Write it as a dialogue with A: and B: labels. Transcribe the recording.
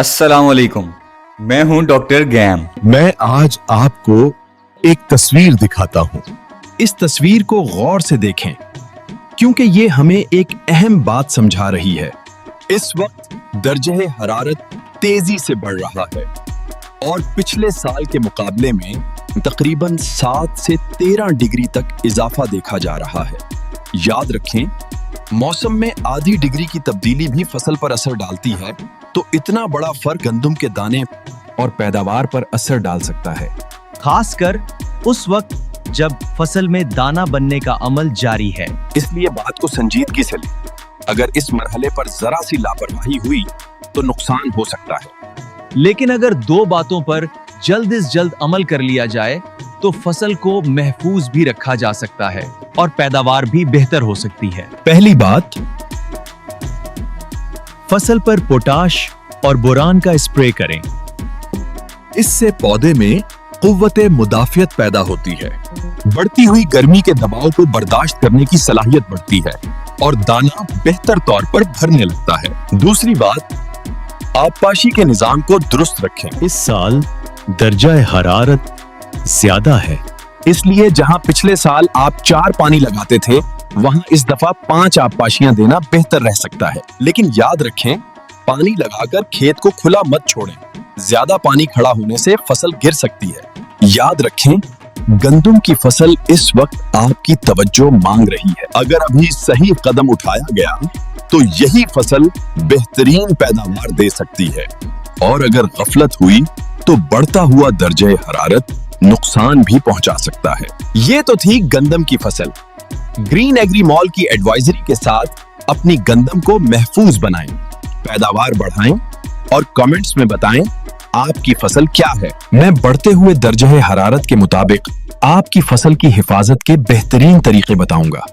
A: अस्सलाम वालेकुम, मैं हूं डॉक्टर गैम।
B: मैं आज आपको एक तस्वीर दिखाता हूँ।
C: इस तस्वीर को गौर से देखें क्योंकि ये हमें एक अहम बात समझा रही है। इस वक्त दर्जे हरारत तेजी से बढ़ रहा है और पिछले साल के मुकाबले में तकरीबन 7 से 13 डिग्री तक इजाफा देखा जा रहा है। याद रखें, मौसम में आधी डिग्री की तब्दीली भी फसल पर असर डालती है, तो इतना बड़ा फर्क गंदम के दाने और पैदावार पर असर डाल सकता है,
D: खासकर उस वक्त जब फसल में दाना बनने का अमल जारी है।
C: इसलिए बात को संजीदगी से लें। अगर इस मरहले पर जरा सी लापरवाही हुई तो नुकसान हो सकता है।
D: लेकिन अगर दो बातों पर जल्द से जल्द अमल कर लिया जाए तो फसल को महफूज भी रखा जा सकता है और पैदावार भी बेहतर हो सकती है।
C: पहली बात,
D: फसल पर पोटाश और बोरान का स्प्रे करें।
C: इससे पौधे में कुव्वते मुदाफियत पैदा होती है, बढ़ती हुई गर्मी के दबाव को बर्दाश्त करने की सलाहियत बढ़ती है और दाना बेहतर तौर पर भरने लगता है। दूसरी बात, आबपाशी के निजाम को दुरुस्त रखें।
E: इस साल दर्जा हरारत ज्यादा है,
C: इसलिए जहां पिछले साल आप 4 पानी लगाते थे, वहां इस दफा 5 आबपाशियां देना बेहतर रह सकता है। लेकिन याद रखें, पानी लगाकर खेत को खुला मत छोड़ें। ज्यादा पानी खड़ा होने से फसल गिर सकती है। याद रखें, गंदम की फसल इस वक्त आपकी तवज्जो मांग रही है। अगर अभी सही कदम उठाया गया तो यही फसल बेहतरीन पैदावार दे सकती है, और अगर गफलत हुई तो बढ़ता हुआ दर्जे हरारत नुकसान भी पहुंचा सकता है। ये तो थी गंदम की फसल। ग्रीन एग्री मॉल की एडवाइजरी के साथ अपनी गंदम को महफूज बनाएं, पैदावार बढ़ाएं और कमेंट्स में बताएं आपकी फसल क्या है। मैं बढ़ते हुए दर्जे हरारत के मुताबिक आपकी फसल की हिफाजत के बेहतरीन तरीके बताऊंगा।